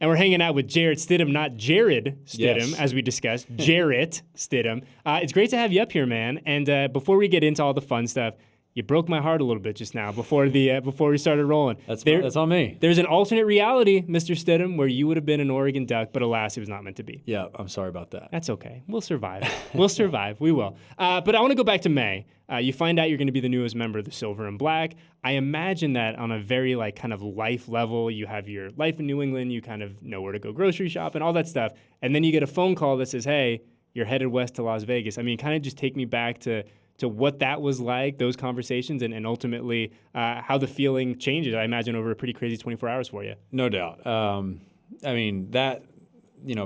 And we're hanging out with Jarrett Stidham, not Jared Stidham, Yes. as we discussed. Jarrett Stidham. It's great to have you up here, man. And before we get into all the fun stuff, you broke my heart a little bit just now before we started rolling. That's on me. There's an alternate reality, Mr. Stidham, where you would have been an Oregon Duck, but alas, it was not meant to be. Yeah, I'm sorry about that. That's okay. We'll survive. We'll survive. We will. But I want to go back to May. You find out you're going to be the newest member of the Silver and Black. I imagine that on a very kind of life level, you have your life in New England, you kind of know where to go grocery shop and all that stuff. And then you get a phone call that says, hey, you're headed west to Las Vegas. I mean, kind of just take me back to what that was like, those conversations, and ultimately how the feeling changes, I imagine, over a pretty crazy 24 hours for you. No doubt. I mean, that,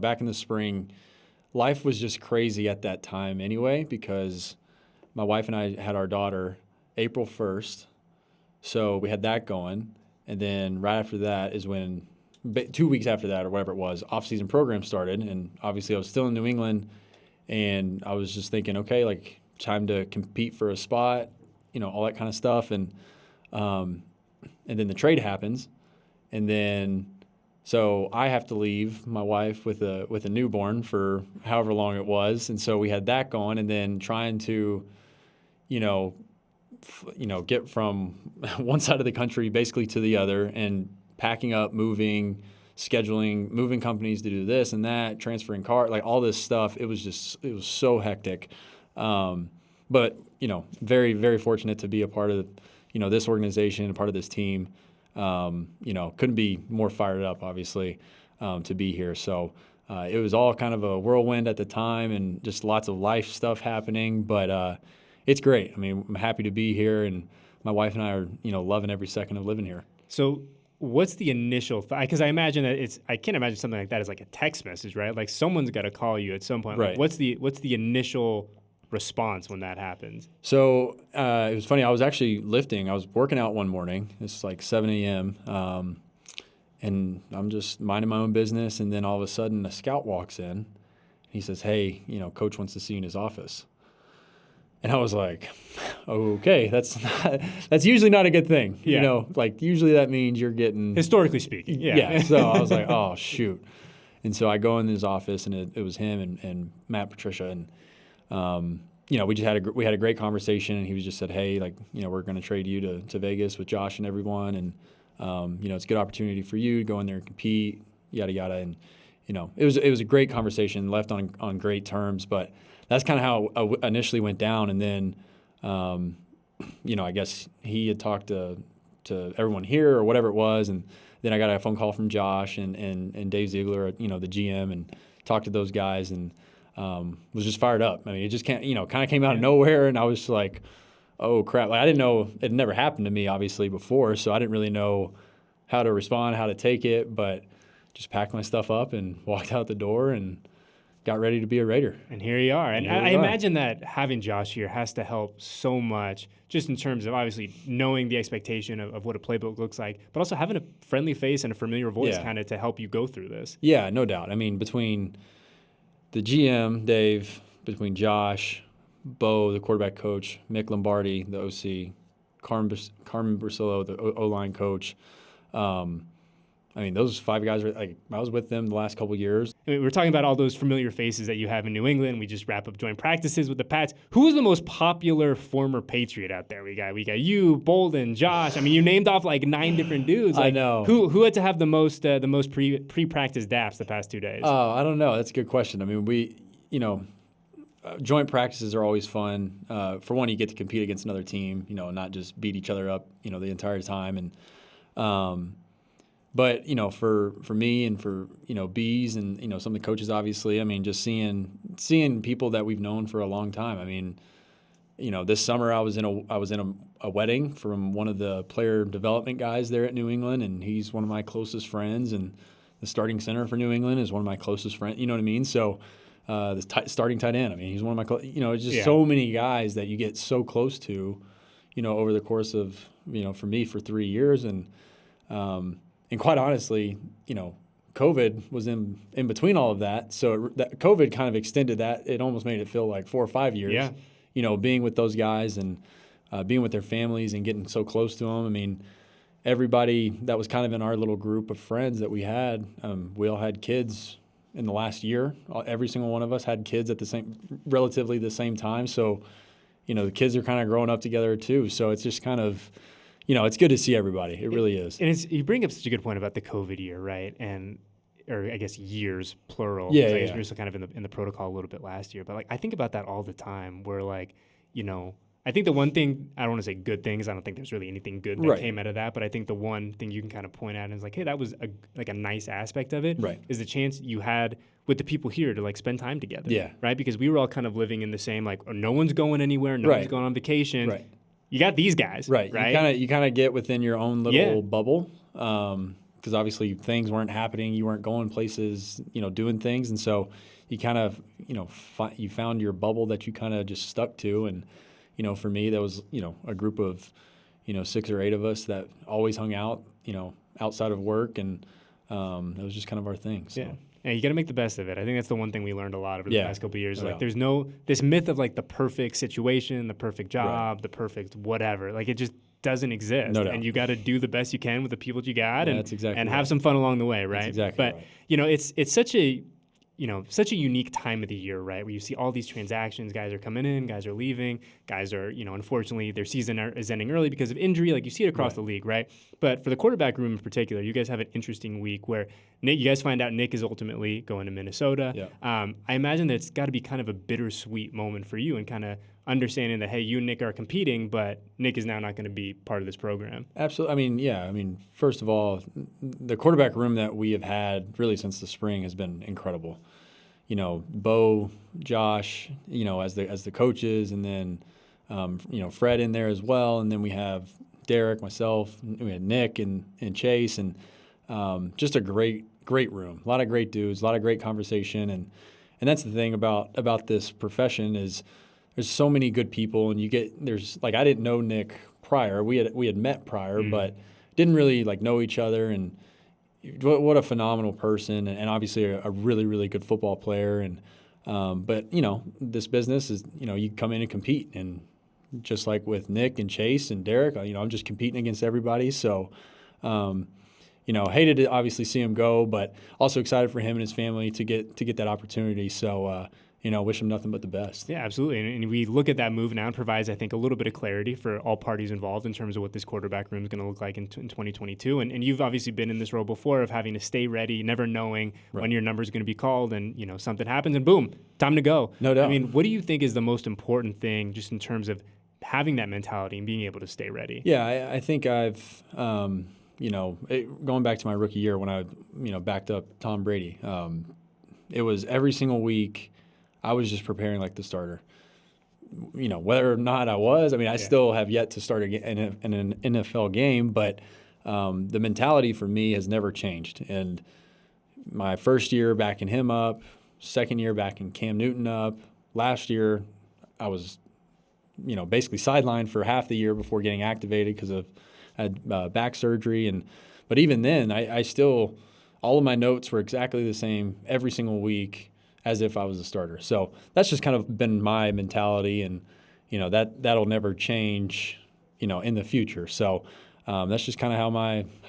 back in the spring, life was just crazy at that time anyway, because my wife and I had our daughter April 1st. So we had that going. And then right after that is when, 2 weeks after that or whatever it was, off-season program started. And obviously I was still in New England, and I was just thinking, okay, time to compete for a spot, all that kind of stuff. And then the trade happens. And then so I have to leave my wife with a newborn for however long it was. And so we had that going, and then trying to, get from one side of the country basically to the other, and packing up, moving, scheduling, moving companies to do this and that, transferring car, all this stuff. It was so hectic. But, very, very fortunate to be a part of, this organization, a part of this team. Couldn't be more fired up, obviously, to be here. So it was all kind of a whirlwind at the time, and just lots of life stuff happening. But it's great. I mean, I'm happy to be here, and my wife and I are, loving every second of living here. So what's the initial because I imagine that I can't imagine something like that as a text message, right? Someone's got to call you at some point. Right. What's the initial response when that happens? So it was funny. I was actually lifting. I was working out one morning. It's 7 a.m. And I'm just minding my own business. And then all of a sudden, a scout walks in. He says, hey, coach wants to see you in his office. And I was like, okay, that's usually not a good thing. Yeah. Usually that means you're getting... Historically speaking, yeah. Yeah, so I was like, oh, shoot. And so I go in his office, and it was him and Matt Patricia, and we just had a great conversation, and he was just said, hey, we're going to trade you to Vegas with Josh and everyone, and it's a good opportunity for you to go in there and compete, yada yada, and it was a great conversation, left on great terms, but that's kind of how it initially went down, and then I guess he had talked to everyone here or whatever it was, and then I got a phone call from Josh and Dave Ziegler, the GM, and talked to those guys, and was just fired up. I mean, it just kind of came out of nowhere, and I was like, oh crap. I didn't know, it had never happened to me obviously before, so I didn't really know how to respond, how to take it, but just packed my stuff up and walked out the door and got ready to be a Raider. And here you are. And I imagine that having Josh here has to help so much, just in terms of obviously knowing the expectation of what a playbook looks like, but also having a friendly face and a familiar voice kind of to help you go through this. Yeah, no doubt. I mean, between the GM, Dave, between Josh, Bo, the quarterback coach, Mick Lombardi, the OC, Carmen Brasillo, the O-line coach, those 5 guys, I was with them the last couple of years. I mean, we're talking about all those familiar faces that you have in New England. We just wrap up joint practices with the Pats. Who is the most popular former Patriot out there? We got you, Bolden, Josh. I mean, you named off 9 different dudes. I know. Who had to have the most pre-practice daps the past 2 days? I don't know. That's a good question. I mean, we, joint practices are always fun. For one, you get to compete against another team, not just beat each other up, the entire time. And, but, for me and for, Bees and, some of the coaches, obviously, I mean, just seeing people that we've known for a long time. I mean, this summer I was in a wedding from one of the player development guys there at New England, and he's one of my closest friends, and the starting center for New England is one of my closest friends, you know what I mean? So starting tight end, I mean, he's one of my, it's just so many guys that you get so close to, over the course of, for me for 3 years. And quite honestly, COVID was in between all of that. So that COVID kind of extended that. It almost made it feel like 4 or 5 years, being with those guys and being with their families and getting so close to them. I mean, everybody that was kind of in our little group of friends that we had, we all had kids in the last year. Every single one of us had kids at relatively the same time. So, the kids are kind of growing up together too. So it's just kind of, it's good to see everybody. It really is. And you bring up such a good point about the COVID year, right? Or I guess years, plural. Yeah, I guess we were still kind of in the protocol a little bit last year. But like, I think about that all the time where like, I think the one thing, I don't want to say good things, I don't think there's really anything good that came out of that, but I think the one thing you can kind of point out is like, hey, that was a nice aspect of it, is the chance you had with the people here to like spend time together, right? Because we were all kind of living in the same, like, no one's going anywhere, no one's going on vacation. Right. You got these guys, right? You kind of get within your own little bubble, because obviously things weren't happening, you weren't going places, doing things, and so you kind of, you found your bubble that you kind of just stuck to, and for me, that was, a group of, 6 or 8 of us that always hung out, outside of work, and that was just kind of our thing. So. Yeah, you got to make the best of it. I think that's the one thing we learned a lot over the past couple of years. Like, there's this myth of like the perfect situation, the perfect job, the perfect whatever. Like, it just doesn't exist. No doubt. And you got to do the best you can with the people that you got, and right. have some fun along the way, right? That's exactly but right. It's such a such a unique time of the year, right? Where you see all these transactions, guys are coming in, guys are leaving, guys are, unfortunately their season is ending early because of injury. Like, you see it across the league, right? But for the quarterback room in particular, you guys have an interesting week where you guys find out Nick is ultimately going to Minnesota. Yeah. I imagine that it's got to be kind of a bittersweet moment for you and kind of understanding that, hey, you and Nick are competing, but Nick is now not going to be part of this program. Absolutely. I mean, first of all, the quarterback room that we have had really since the spring has been incredible. Bo, Josh, as the coaches, and then, Fred in there as well. And then we have Derek, myself, we had Nick and Chase, and just a great room. A lot of great dudes, a lot of great conversation. And that's the thing about this profession is there's so many good people, and I didn't know Nick prior. We had met prior, but didn't really like know each other. And what a phenomenal person, and obviously a really, really good football player. And but this business is, you come in and compete, and just like with Nick and Chase and Derek, I'm just competing against everybody. So hated to obviously see him go, but also excited for him and his family to get that opportunity. So wish him nothing but the best. Yeah, absolutely. And we look at that move now, and provides, I think, a little bit of clarity for all parties involved in terms of what this quarterback room is going to look like in 2022. And you've obviously been in this role before of having to stay ready, never knowing when your number is going to be called, and something happens and boom, time to go. No doubt. I mean, what do you think is the most important thing just in terms of having that mentality and being able to stay ready? Yeah, I think I've going back to my rookie year when I backed up Tom Brady, it was every single week I was just preparing like the starter. Whether or not I was, I still have yet to start in an NFL game, but the mentality for me has never changed. And my first year backing him up, second year backing Cam Newton up, last year I was, basically sidelined for half the year before getting activated because I had back surgery. But even then, I still, all of my notes were exactly the same every single week, as if I was a starter. So that's just kind of been my mentality, and that'll never change, in the future. So that's just kind of how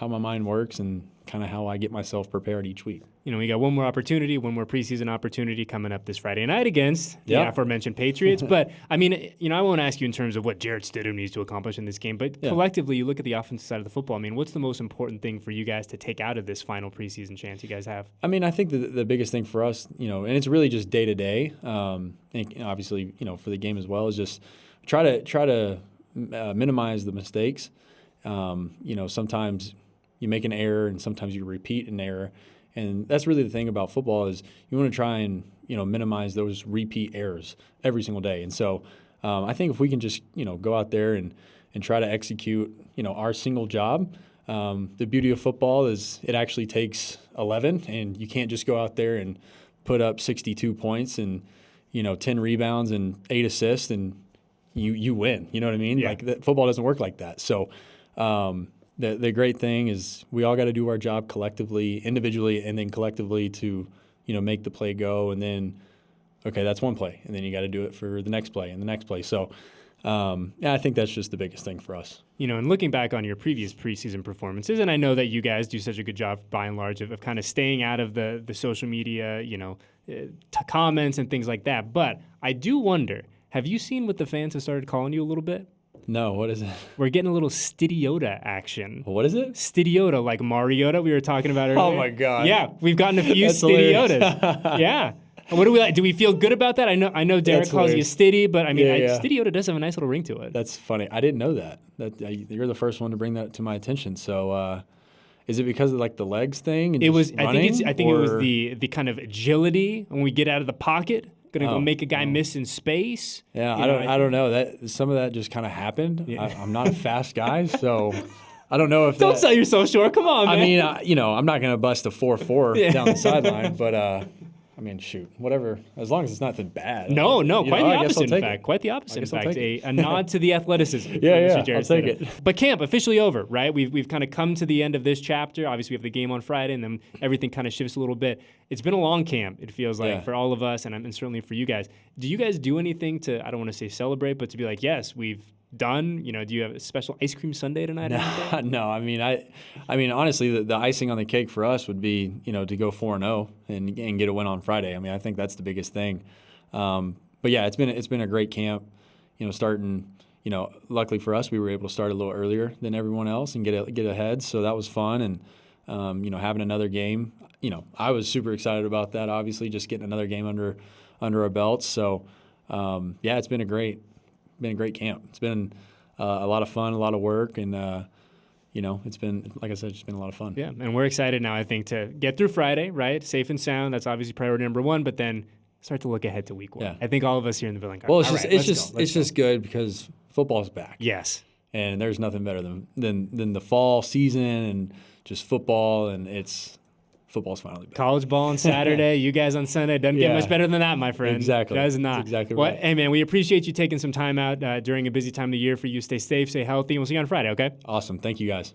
my mind works, and kind of how I get myself prepared each week. We got one more preseason opportunity coming up this Friday night against the aforementioned Patriots. But, I won't ask you in terms of what Jarrett Stidham needs to accomplish in this game, but collectively, you look at the offensive side of the football. What's the most important thing for you guys to take out of this final preseason chance you guys have? I think the biggest thing for us, and it's really just day to day, and obviously, for the game as well, is just try to minimize the mistakes. Sometimes you make an error, and sometimes you repeat an error. And that's really the thing about football is you want to try and, minimize those repeat errors every single day. And so I think if we can just, go out there and try to execute, our single job, the beauty of football is it actually takes 11, and you can't just go out there and put up 62 points and, 10 rebounds and 8 assists and you win. You know what I mean? Yeah. Football doesn't work like that. So the great thing is we all got to do our job collectively, individually, and then collectively to, make the play go. And then, okay, that's one play. And then you got to do it for the next play and the next play. So Yeah, I think that's just the biggest thing for us. And looking back on your previous preseason performances, and I know that you guys do such a good job by and large of kind of staying out of the social media, comments and things like that. But I do wonder, have you seen what the fans have started calling you a little bit? No, what is it? We're getting a little Stidiota action. What is it? Stidiota, like Mariota we were talking about earlier. Oh my God. Yeah, we've gotten a few Stidiotas. Yeah. What do we like? Do we feel good about that? I know Derek calls you Stiddy, but I mean, Stidiota does have a nice little ring to it. That's funny. I didn't know that. You're the first one to bring that to my attention. So, is it because of like the legs thing? And it was. Running, I think it was the kind of agility when we get out of the pocket, gonna go make a guy miss in space. Yeah, I don't know that some of that just kind of happened. Yeah. I'm not a fast guy, so. I don't know if don't sell yourself short. Come on, man. I mean, I'm not gonna bust a 4.4 down the sideline, but. I mean, shoot, whatever. As long as it's nothing bad. No, quite the opposite, in fact. Quite the opposite, in fact. A nod to the athleticism. Yeah, I'll take it. But camp, officially over, right? We've kind of come to the end of this chapter. Obviously, we have the game on Friday, and then everything kind of shifts a little bit. It's been a long camp, it feels like, for all of us, and certainly for you guys. Do you guys do anything to, I don't want to say celebrate, but to be like, yes, we've done? Do you have a special ice cream sundae tonight? No. I mean, honestly, the icing on the cake for us would be, to go 4-0 and get a win on Friday. I mean, I think that's the biggest thing. But yeah, it's been a great camp. Starting. Luckily for us, we were able to start a little earlier than everyone else and get ahead. So that was fun. And having another game. I was super excited about that. Obviously, just getting another game under our belts. So yeah, it's been a great camp. It's been a lot of fun, a lot of work, and it's been, like I said, just been a lot of fun. Yeah, and we're excited now, I think, to get through Friday, right? Safe and sound. That's obviously priority number one, but then start to look ahead to week 1. Yeah. I think all of us here in the building. Well, it's just good because football's back. Yes. And there's nothing better than the fall season and just football, and football's finally back. College ball on Saturday, you guys on Sunday. Doesn't get much better than that, my friend. Exactly. Does not. That's exactly right. Hey, man, we appreciate you taking some time out during a busy time of the year for you. Stay safe, stay healthy, and we'll see you on Friday, okay? Awesome. Thank you, guys.